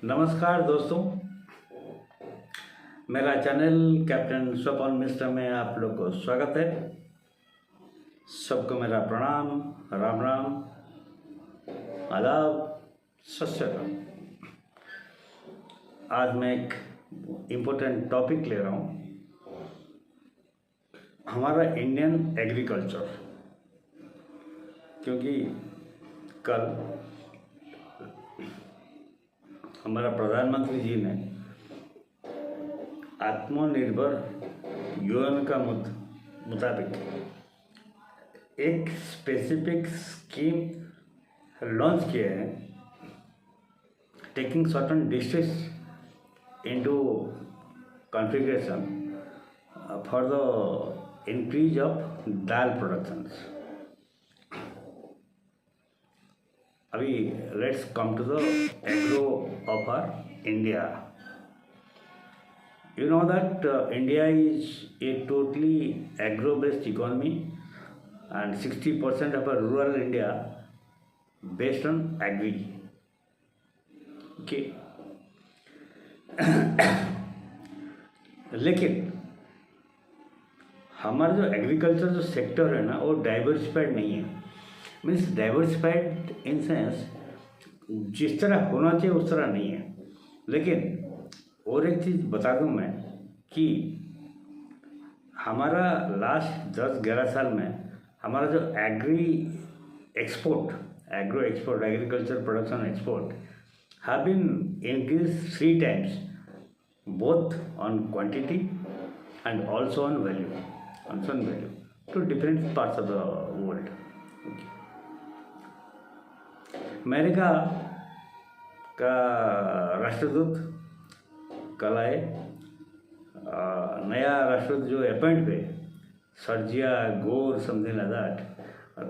नमस्कार दोस्तों, मेरा चैनल कैप्टन स्वपन मिश्रा में आप लोग को स्वागत है। सबको मेरा प्रणाम, राम राम, आदाब, सत श्री अकाल। आज मैं एक इम्पोर्टेंट टॉपिक ले रहा हूँ, हमारा इंडियन एग्रीकल्चर। क्योंकि कल हमारा प्रधानमंत्री जी ने आत्मनिर्भर यूएन का मुताबिक एक स्पेसिफिक स्कीम लॉन्च किए हैं, taking certain districts into configuration for the increase of dal productions. अभी let's come to the agro of our India. You know that India is a totally agro-based economy, and 60% of our rural India based on agri. Okay. लेकिन हमारा जो agriculture जो sector है ना, वो diversified नहीं है। मीन्स डाइवर्सिफाइड इन सेंस जिस तरह होना चाहिए उस तरह नहीं है। लेकिन और एक चीज़ बता दूं मैं कि हमारा लास्ट 10-11 साल में हमारा जो agro export agriculture production export have been increase 3 times, both on quantity and also on value to different parts of the world. America का राष्ट्रदूत कल आए, नया राष्ट्रदूत जो अपॉइंट हुए, सर्जिया गोर something like that,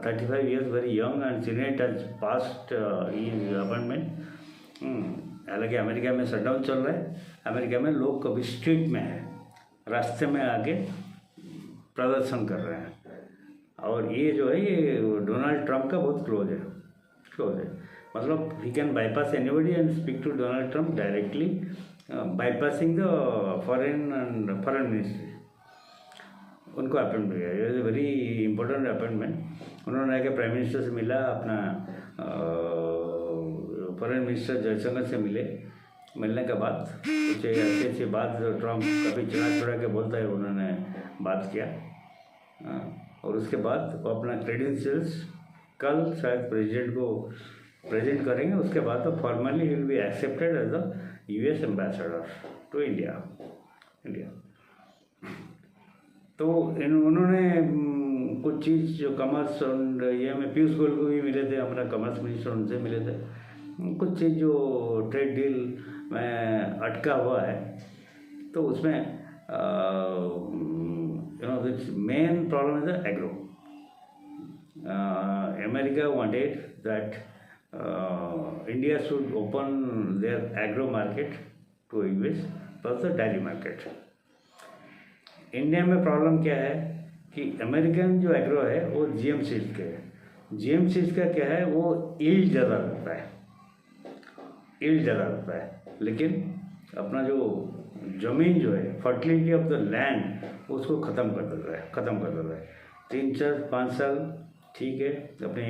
35 years, very young and senate has past his appointment. हालांकि America में shutdown चल रहा है, अमेरिका में लोग कभी स्ट्रीट में हैं, रास्ते में आके प्रदर्शन कर रहे हैं। और ये जो है ये डोनाल्ड ट्रंप का बहुत क्लोज है। मतलब he can bypass anybody and speak to Donald Trump directly, bypassing the foreign ministry. उनको अपॉइंट किया, ये इज़ वेरी इंपॉर्टेंट अपॉइंटमेंट। उन्होंने आके प्राइम मिनिस्टर से मिला, अपना फॉरेन मिनिस्टर जयशंकर से मिलने के बाद कुछ अच्छी बात जो ट्रंप कभी चढ़ा के बोलता है, उन्होंने बात किया। और उसके बाद वो अपना क्रेडेंशियल्स कल शायद प्रेसिडेंट को प्रेजेंट करेंगे। उसके बाद तो formally he will be accepted as the US ambassador to India. तो उन्होंने कुछ चीज़ जो कमर्स और ये में पीयूष गोयल को भी मिले थे, हमारा कमर्स मिनिस्टर, उनसे मिले थे। कुछ चीज़ जो ट्रेड डील में अटका हुआ है, तो उसमें the main problem is the agro. America wanted that India should open their agro market to US plus the dairy market. India में प्रॉब्लम क्या है कि अमेरिकन जो एग्रो है वो जीएम सीड्स के है। जीएम सीड्स का क्या है, वो यील्ड ज़्यादा लगता है, लेकिन अपना जो ज़मीन जो है, फर्टिलिटी ऑफ द लैंड, उसको ख़त्म कर देता है। 3-4-5 साल ठीक है, अपने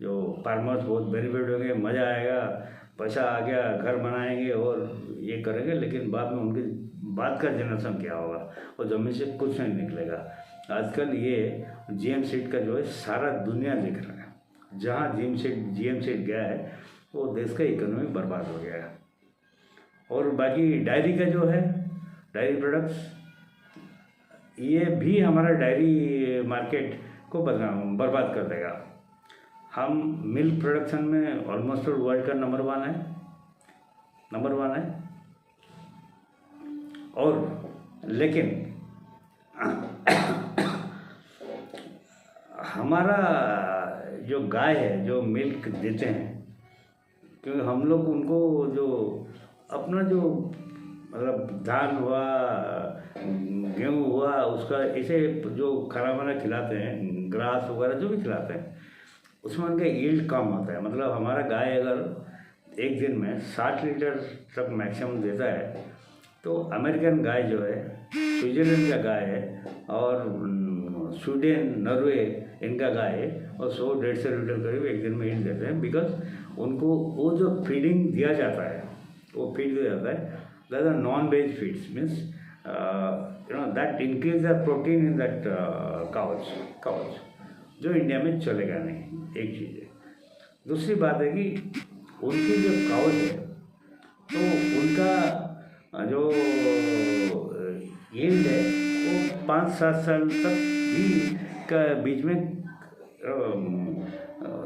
जो फार्मर्स बहुत बेनिफिट होंगे, मज़ा आएगा, पैसा आ गया, घर बनाएंगे और ये करेंगे, लेकिन बाद में उनके बाद का जनरेशन क्या होगा, वो ज़मीन से कुछ नहीं निकलेगा। आजकल ये जीएम सीड का जो है सारा दुनिया देख रहा है। जहाँ जीएम सीड गया है वो देश का इकोनॉमी बर्बाद हो गया है। और बाकी डायरी का जो है, डायरी प्रोडक्ट्स, ये भी हमारा डायरी मार्केट को बर्बाद कर देगा। हम मिल्क प्रोडक्शन में ऑलमोस्ट वर्ल्ड का नंबर वन है। और लेकिन हमारा जो गाय है जो मिल्क देते हैं, क्योंकि हम लोग उनको जो अपना जो मतलब धान हुआ, गेहूँ हुआ, उसका ऐसे जो खाना वाना खिलाते हैं, ग्रास वगैरह जो भी खिलाते हैं, उसमें उनका यील्ड कम होता है। मतलब हमारा गाय अगर एक दिन में 60 लीटर तक मैक्सिमम देता है, तो अमेरिकन गाय जो है, स्विट्जरलैंड का गाय है, और स्वीडन, नॉर्वे इनका गाय है, और 100-150 लीटर करीब एक दिन में ईट देते हैं। बिकॉज उनको वो जो फीडिंग दिया जाता है, वो फीड दिया जाता है, that are non veg feeds, means that increase the protein in that cows, जो इंडिया में चलेगा नहीं। एक चीज़ है। दूसरी बात है कि उनकी जो काउज है, तो उनका जो यील्ड है वो 5-7 साल तक भी का बीच में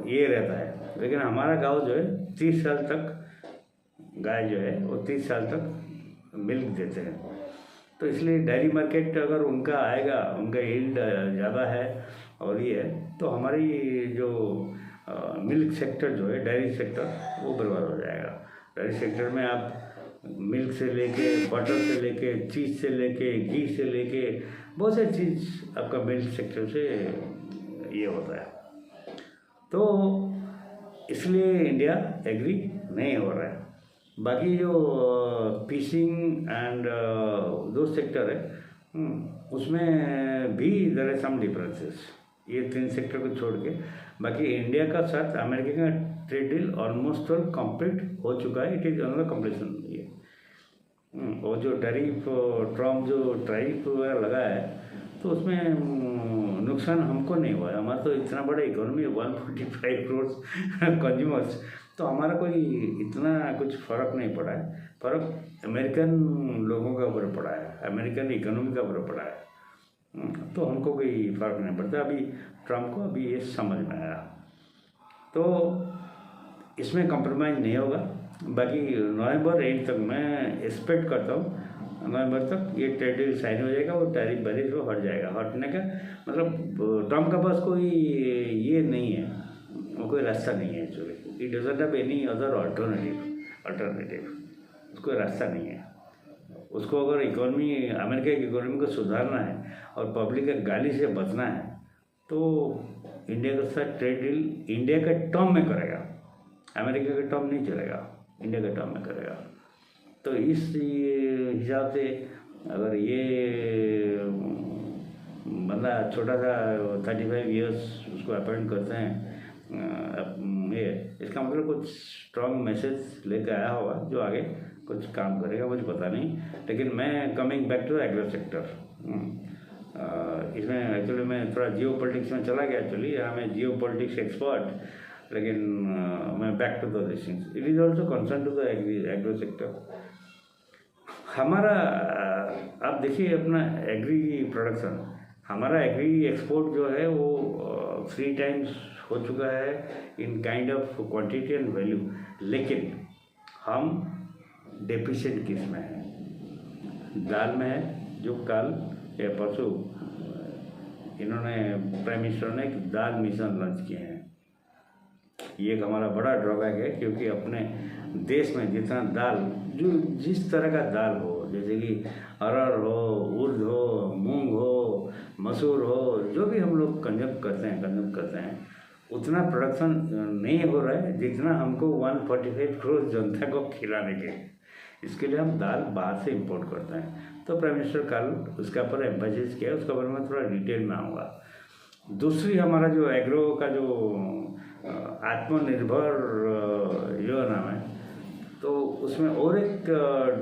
ये रहता है। लेकिन हमारा गाँव जो है 30 साल तक, गाय जो है वो 30 साल तक मिल्क देते हैं। तो इसलिए डेयरी मार्केट अगर उनका आएगा, उनका यील्ड ज़्यादा है और ये है, तो हमारी जो मिल्क सेक्टर जो है, डेयरी सेक्टर, वो बर्बाद हो जाएगा। डेयरी सेक्टर में आप मिल्क से लेके, बटर से लेके, चीज़ से लेके, घी से लेके, बहुत सारी चीज़ आपका मिल्क सेक्टर से ये होता है। तो इसलिए इंडिया एग्री नहीं हो रहा है। बाकी जो फिशिंग एंड दो सेक्टर है, उसमें भी देयर आर सम डिफरेंसेस। ये 3 सेक्टर को छोड़ के बाकी इंडिया का साथ अमेरिका का trade deal almost all complete हो चुका है। It is another completion. ये और जो टैरिफ, ट्रम्प जो टैरिफ वगैरह लगा है, तो उसमें नुकसान हमको नहीं हुआ है। हमारा तो इतना बड़ा इकोनॉमी है, 145 करोड़ कंज्यूमर्स, तो हमारा कोई इतना कुछ फ़र्क नहीं पड़ा है। फ़र्क अमेरिकन लोगों के ऊपर पड़ा है, अमेरिकन इकोनॉमी के ऊपर पड़ा है। तो हमको कोई फ़र्क नहीं पड़ता। अभी ट्रम्प को अभी ये समझ में आया, तो इसमें कंप्रोमाइज़ नहीं होगा। बाकी नवंबर 8 तक मैं एक्सपेक्ट करता हूँ, नवंबर तक ये ट्रेड डील साइन हो जाएगा और टैरिफ बैरिफ वो हट जाएगा। हटने का मतलब ट्रम्प का पास कोई ये नहीं है, कोई रास्ता नहीं है actually. It doesn't have any other alternative. उसको रास्ता नहीं है। उसको अगर इकोनॉमी, अमेरिका की इकोनॉमी को सुधारना है और पब्लिक के गाली से बचना है, तो इंडिया के साथ ट्रेड डील इंडिया के टर्म में करेगा, अमेरिका के टर्म नहीं चलेगा, इंडिया के टर्म में करेगा। तो इस हिसाब से अगर ये बंदा छोटा सा 35 ईयर्स उसको अपॉइंट करते हैं, ये इसका मतलब कुछ स्ट्रॉन्ग मैसेज लेकर आया होगा जो आगे कुछ काम करेगा, मुझे पता नहीं। लेकिन मैं coming back to agro sector, इसमें एक्चुअली मैं थोड़ा जियो पॉलिटिक्स में चला गया। एक्चुअली यहाँ मैं जियो पॉलिटिक्स एक्सपर्ट, लेकिन मैं back to the this things. It is also concern to the agro sector. हमारा आप देखिए अपना एग्री प्रोडक्शन, हमारा एग्री एक्सपोर्ट जो है वो 3 टाइम्स हो चुका है in kind of quantity and value. लेकिन हम डेफिशिएंट किस में है? दाल में है, जो कल या परसों इन्होंने प्राइम मिनिस्टर ने एक दाल मिशन लॉन्च किए हैं। ये एक हमारा बड़ा ड्रॉबैक है, क्योंकि अपने देश में जितना दाल, जो जिस तरह का दाल हो, जैसे कि अरहर हो, उर्द हो, मूंग हो, मसूर हो, जो भी हम लोग कंज्यूम करते हैं, उतना प्रोडक्शन नहीं हो रहा है जितना हमको 145 करोड़ जनता को खिलाने के। इसके लिए हम दाल बाहर से इंपोर्ट करते हैं। तो प्राइम मिनिस्टर कल उसके ऊपर एम्फेसिस किया, उसके बारे में थोड़ा डिटेल में आऊँगा। दूसरी हमारा जो एग्रो का जो आत्मनिर्भर योजना है, तो उसमें और एक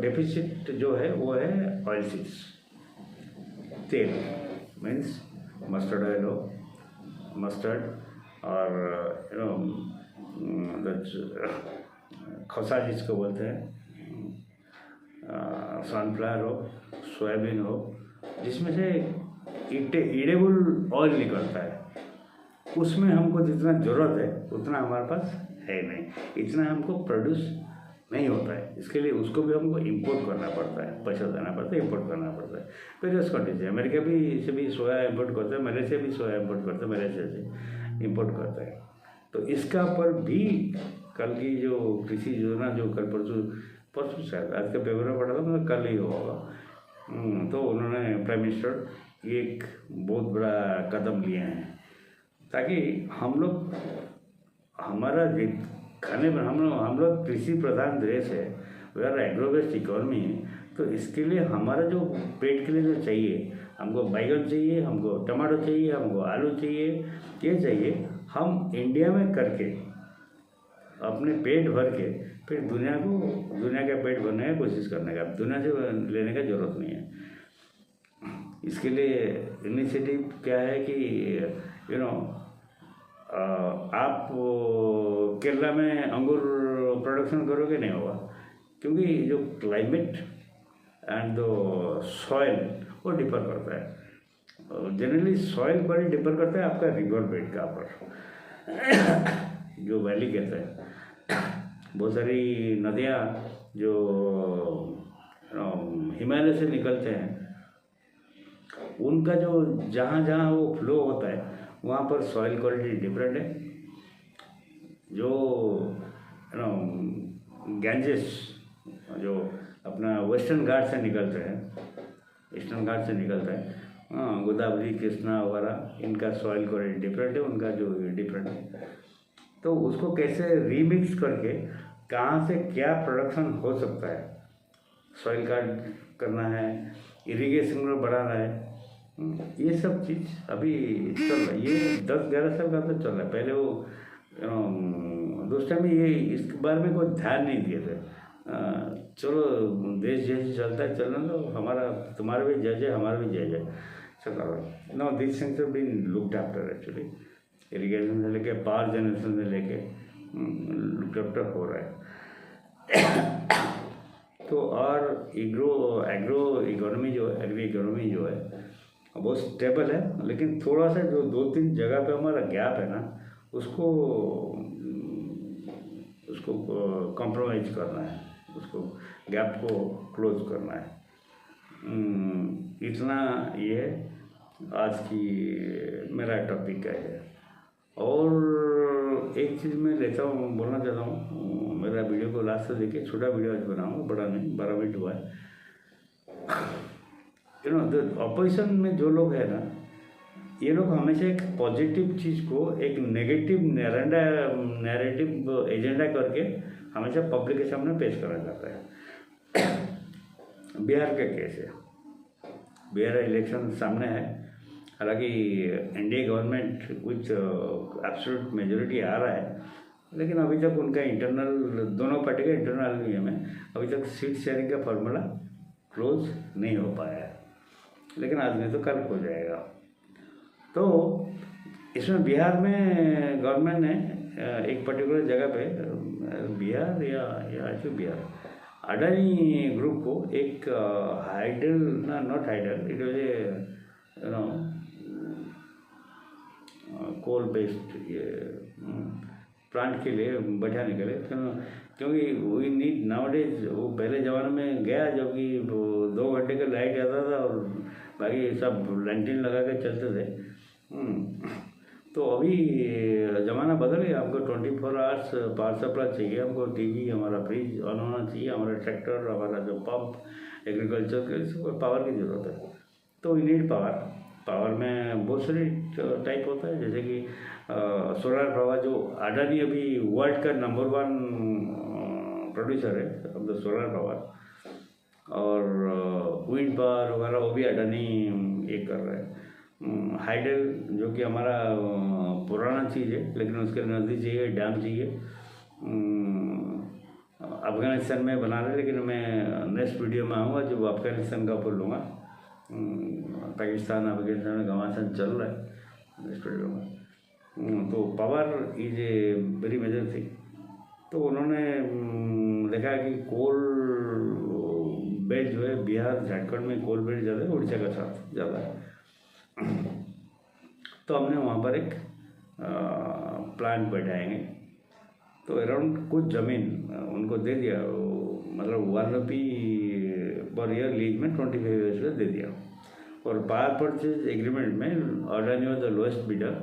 डेफिसिट जो है वो है ऑयल सीड्स, तेल, मीन्स मस्टर्ड ऑयल हो, मस्टर्ड और खसा जिसको बोलते हैं, सनफ्लावर हो, सोयाबीन हो, जिसमें से ईडेबल ऑयल निकलता है। उसमें हमको जितना ज़रूरत है उतना हमारे पास है नहीं, इतना हमको प्रोड्यूस नहीं होता है। इसके लिए उसको भी हमको इंपोर्ट करना पड़ता है, पैसा देना पड़ता है, इंपोर्ट करना पड़ता है। वेरियस कंट्री से, अमेरिका भी से भी सोया इंपोर्ट करता है, मलेशिया भी सोया इंपोर्ट करता है, मलेशिया से इंपोर्ट करता है। तो इसका पर भी कल की जो कृषि योजना जो कल परसों शायद आज के पेपर में पढ़ा था, मतलब कल ही होगा, तो उन्होंने प्राइम मिनिस्टर एक बहुत बड़ा कदम लिए हैं ताकि हम लोग, हमारा खाने पर हम लोग कृषि प्रधान देश है, we are agro based economy है। तो इसके लिए हमारा जो पेट के लिए जो चाहिए, हमको बैगन चाहिए, हमको टमाटो चाहिए, हमको आलू चाहिए, ये चाहिए, हम इंडिया में करके अपने पेट भर के फिर दुनिया का पेट भरने की कोशिश करने का, दुनिया से लेने का जरूरत नहीं है। इसके लिए इनिशिएटिव क्या है कि आप केरला में अंगूर प्रोडक्शन करोगे, नहीं होगा, क्योंकि जो क्लाइमेट एंड द सॉइल वो डिफर करता है। जनरली सॉइल पर ही डिफर करता है आपका रिवर बेड का पर जो वैली कहते हैं। बहुत सारी नदियाँ जो हिमालय से निकलते हैं, उनका जो जहाँ जहाँ वो फ्लो होता है वहाँ पर सॉइल क्वालिटी डिफरेंट है। जो गैंजेस जो अपना वेस्टर्न घाट से निकलते हैं, ईस्टर्न घाट से निकलता है, गोदावरी, कृष्णा वगैरह, इनका सॉइल क्वालिटी डिफरेंट है, उनका जो डिफरेंट है। तो उसको कैसे रीमिक्स करके कहाँ से क्या प्रोडक्शन हो सकता है, सॉइल कार्ड करना है, इरिगेशन में बढ़ाना है, ये सब चीज़ अभी चल रहा है। ये 10-11 साल का तो चल रहा है। पहले वो दोस्त टाइम ये इस बारे में कोई ध्यान नहीं दिए थे। चलो देश जैसे चलता है चलना, तो हमारा तुम्हारा भी जय जय, हमारा भी जय जय चल रहा है। No, this things have been looked after actually, irrigation से लेके पावर जनरेशन से लेके लुक्ड आफ्टर हो रहा है। तो और एग्रो इकोनॉमी जो एग्री इकोनॉमी जो है बहुत स्टेबल है, लेकिन थोड़ा सा जो 2-3 जगह पे हमारा गैप है ना, उसको कॉम्प्रोमाइज करना है, उसको गैप को क्लोज करना है। इतना ये आज की मेरा टॉपिक है। और एक चीज़ मैं बोलना चाहता हूँ, मेरा वीडियो को लास्ट से देखिए, छोटा वीडियो आज बनाऊँगा, बड़ा नहीं, 12 मिनट हुआ है। ऑपोजिशन में जो लोग हैं ना, ये लोग हमेशा एक पॉजिटिव चीज़ को एक नेगेटिव नैरेटिव एजेंडा करके हमेशा पब्लिक के सामने पेश करना चाहता है। बिहार का केस है, बिहार इलेक्शन सामने है, हालांकि NDA government with absolute majority आ रहा है, लेकिन अभी तक उनका इंटरनल, दोनों पार्टी का इंटरनल नियम है, अभी तक सीट शेयरिंग का फॉर्मूला क्लोज नहीं हो पाया है, लेकिन आज नहीं तो कल हो जाएगा। तो इसमें बिहार में गवर्नमेंट ने एक पर्टिकुलर जगह पे बिहार या बिहार अडानी ग्रुप को एक hydel not hydel, it was coal based plant के लिए बैठाने के लिए, क्योंकि वी नीड नाउडेज। वो पहले ज़माने में गया जब कि 2 घंटे का लाइट आता था और बाकी सब लैंटिन लगा के चलते थे। तो अभी ज़माना बदल गया, हमको 24 आवर्स पावर सप्लाई चाहिए, हमको टीवी, हमारा फ्रिज ऑन होना चाहिए, हमारा ट्रैक्टर, हमारा जो पंप, एग्रीकल्चर के सबको पावर की ज़रूरत है। तो वी नीड पावर में बहुत सारी टाइप होता है, जैसे कि सोलर पावर, जो अडानी अभी वर्ल्ड का नंबर 1 प्रोड्यूसर है ऑफ द सोलर पावर, और विंड पावर वगैरह वो भी अडानी ये कर रहा है। हाइडल जो कि हमारा पुराना चीज़ है, लेकिन उसके नज़दीक चाहिए, डैम चाहिए, अफ़गानिस्तान में बना रहे, लेकिन मैं नेक्स्ट वीडियो में आऊँगा जब अफ़गानिस्तान का ऊपर लूँगा। पाकिस्तान अफ़गानिस्तान में घमासान चल रहा है नेक्स्ट वीडियो में। तो power is a very major thing. तो उन्होंने देखा कि कोल बेल्ट जो है, बिहार झारखंड में कोल बेल्ट ज़्यादा है, उड़ीसा का साथ ज़्यादा है। तो हमने वहाँ पर एक प्लांट बैठाएंगे, तो अराउंड कुछ ज़मीन उनको दे दिया, मतलब 1 रुपी पर ईयर लीज में 25 ईयर्स में दे दिया। और पावर परचेज एग्रीमेंट में Adani was the lowest bidder,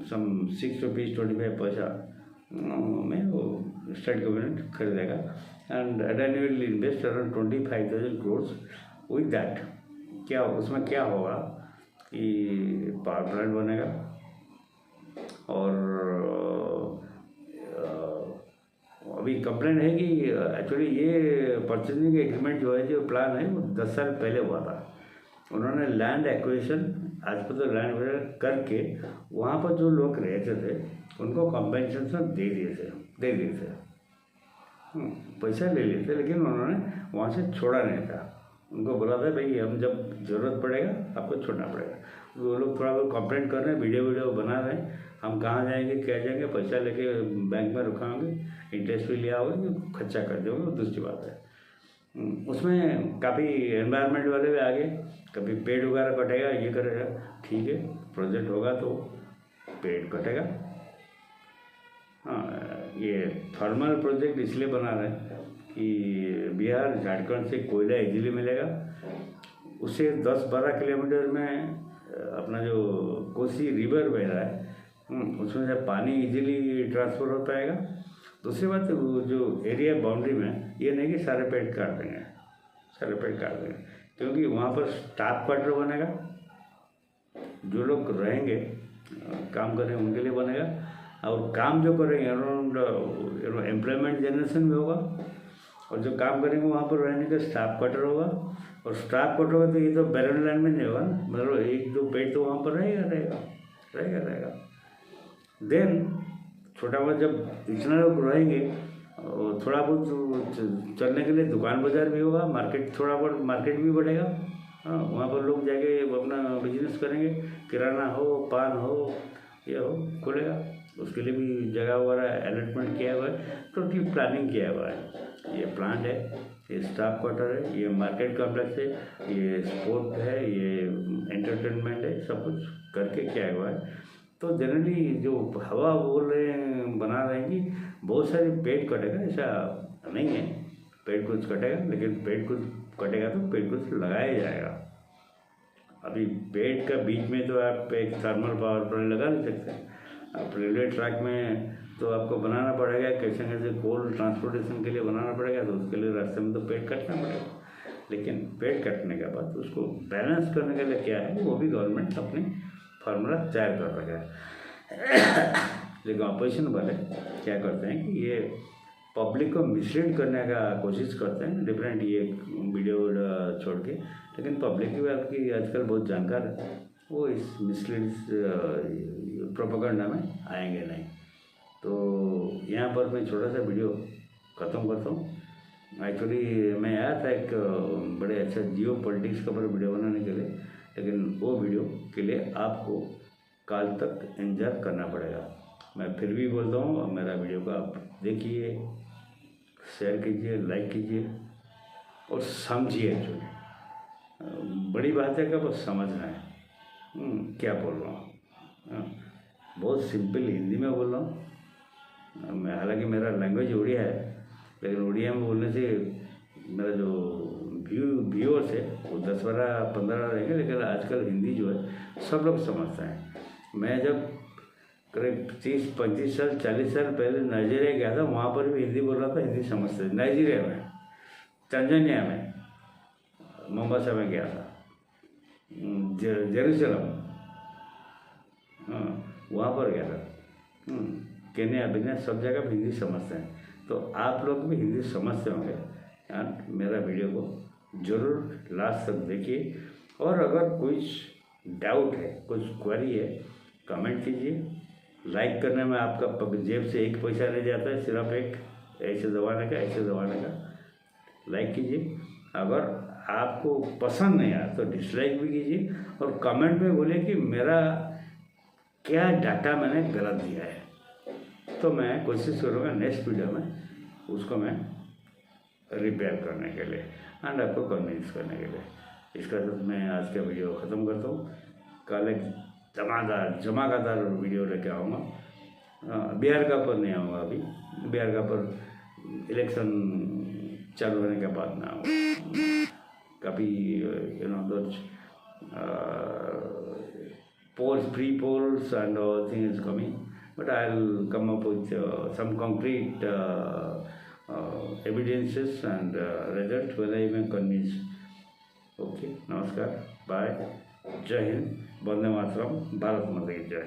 some 6 rupees 25 paisa में वो स्टेट गवर्नमेंट खरीदेगा, and Adani will invest around 25,000 crores with that. क्या उसमें क्या होगा कि पावर प्लांट बनेगा और अभी कंप्लेंट है कि एक्चुअली ये परचेजिंग एग्रीमेंट जो है, जो प्लान है, वो 10 साल पहले हुआ था। उन्होंने लैंड एक्विजिशन आज पर तो लैंड करके वहाँ पर जो लोग रहते थे उनको कॉम्पेंसेशन दे दिए थे। पैसा ले लिए थे, लेकिन उन्होंने वहाँ से छोड़ा नहीं था। उनको बोला था भाई हम जब ज़रूरत पड़ेगा आपको छोड़ना पड़ेगा। वो लोग थोड़ा बहुत कंप्लेंट कर रहे हैं, वीडियो बना रहे हैं, हम कहाँ जाएंगे क्या जाएंगे, पैसा लेके बैंक में रुकाओगे, इंटरेस्ट भी लिया होगा, खर्चा कर दोगे, दूसरी बात है। उसमें काफ़ी एनवायरनमेंट वाले भी आ गए, कभी पेड़ वगैरह कटेगा, ये करेगा, ठीक है प्रोजेक्ट होगा तो पेड़ कटेगा। हाँ, ये थर्मल प्रोजेक्ट इसलिए बना रहे हैं कि बिहार झारखंड से कोयला इजीली मिलेगा। उससे 10-12 किलोमीटर में अपना जो कोसी रिवर बह रहा है, उसमें से पानी इजीली ट्रांसफ़र हो पाएगा। दूसरी बात वो जो एरिया बाउंड्री में ये नहीं कि सारे पेड़ काट देंगे, क्योंकि वहाँ पर स्टाफ क्वार्टर बनेगा, जो लोग रहेंगे काम करेंगे उनके लिए बनेगा, और काम जो करेंगे अराउंड एम्प्लॉयमेंट जनरेशन भी होगा, और जो काम करेंगे वहाँ पर रहने का स्टाफ क्वार्टर होगा। और स्टाफ क्वार्टर होगा तो ये तो बैरन लैंड में नहीं होगा ना, मतलब 1-2 पेड़ तो वहाँ पर रहेगा। देन छोटा बहुत जब इतना लोग रहेंगे, थोड़ा बहुत चलने के लिए दुकान बाजार भी होगा, थोड़ा बहुत मार्केट भी बढ़ेगा। हाँ, वहाँ पर लोग जाके अपना बिजनेस करेंगे, किराना हो, पान हो, ये हो, खुलेगा। उसके लिए भी जगह वगैरह अलॉटमेंट किया हुआ है, टोटली प्लानिंग किया हुआ है। ये प्लांट है, ये स्टाफ क्वार्टर है, ये मार्केट कॉम्प्लेक्स है, ये स्पोर्ट है, ये एंटरटेनमेंट है, सब कुछ करके किया हुआ है। तो जनरली जो हवा बोल रहे हैं, बना रहे हैं कि बहुत सारे पेड़ कटेगा, ऐसा नहीं है। पेड़ कुछ कटेगा, लेकिन पेड़ कुछ कटेगा तो पेड़ कुछ लगाया जाएगा। अभी पेड़ का बीच में तो आप एक थर्मल पावर प्लांट लगा नहीं सकते। आप रेलवे ट्रैक में तो आपको बनाना पड़ेगा, कैसे कोल ट्रांसपोर्टेशन के लिए बनाना पड़ेगा, तो उसके लिए रास्ते में तो पेड़ कटना पड़ेगा। लेकिन पेड़ कटने के बाद उसको बैलेंस करने के लिए क्या है, वो भी गवर्नमेंट अपनी फार्मूला तैयार कर रहा है। लेकिन अपोजिशन वाले क्या करते हैं कि ये पब्लिक को मिसलीड करने का कोशिश करते हैं, डिफरेंट ये वीडियो छोड़ के। लेकिन पब्लिक भी आपकी आजकल बहुत जानकार है, वो इस मिसलीड प्रोपेगेंडा में आएंगे नहीं। तो यहाँ पर मैं छोटा सा वीडियो ख़त्म करता हूँ। एक्चुअली मैं आया था एक बड़े अच्छा जियो पॉलिटिक्स के ऊपर वीडियो बनाने के लिए, लेकिन वो वीडियो के लिए आपको कल तक इंतजार करना पड़ेगा। मैं फिर भी बोलता हूँ, मेरा वीडियो को आप देखिए, शेयर कीजिए, लाइक कीजिए और समझिए। एक्चुअली बड़ी बात है कि आपको समझना है क्या बोल रहा हूँ। बहुत सिंपल हिंदी में बोल रहा हूँ। मैं हालांकि मेरा लैंग्वेज उड़िया है, लेकिन उड़िया में बोलने से मेरा जो व्यूअर्स है वो 10-12-15 रहेंगे, लेकिन आजकल हिंदी जो है सब लोग समझते हैं। मैं जब करीब 30-35 साल 40 साल पहले नाइजीरिया गया था, वहाँ पर भी हिंदी बोल रहा था, हिंदी समझते थे। नाइजीरिया में, तंजानिया में, मोम्बासा में गया था, जेरूसलम, हाँ वहाँ पर गया था, केन्या, बिना, सब जगह पर हिंदी समझते हैं। तो आप लोग भी हिंदी समझते होंगे। मेरा वीडियो को ज़रूर लास्ट तक देखिए, और अगर कुछ डाउट है, कुछ क्वेरी है, कमेंट कीजिए। लाइक करने में आपका जेब से एक पैसा नहीं जाता है, सिर्फ एक ऐसे दबाने का लाइक कीजिए। अगर आपको पसंद नहीं आया तो डिसलाइक भी कीजिए, और कमेंट में बोलिए कि मेरा क्या डाटा मैंने गलत दिया है, तो मैं कोशिश करूँगा नेक्स्ट वीडियो में उसको मैं रिपेयर करने के लिए एंड आपको कन्विंस करने के लिए। इसका साथ मैं आज का वीडियो ख़त्म करता हूँ। कल एक जमादार वीडियो लेके आऊँगा। बिहार का पर नहीं आऊँगा, अभी बिहार का पर इलेक्शन चालू होने के बाद में आऊँगा। कभी those polls, pre-polls and all thing is coming, but I'll come up with some concrete evidences and results whether I may convince. Okay, नमस्कार, बाय, जय हिंद, वंदे मातरम, भारत माता की जय।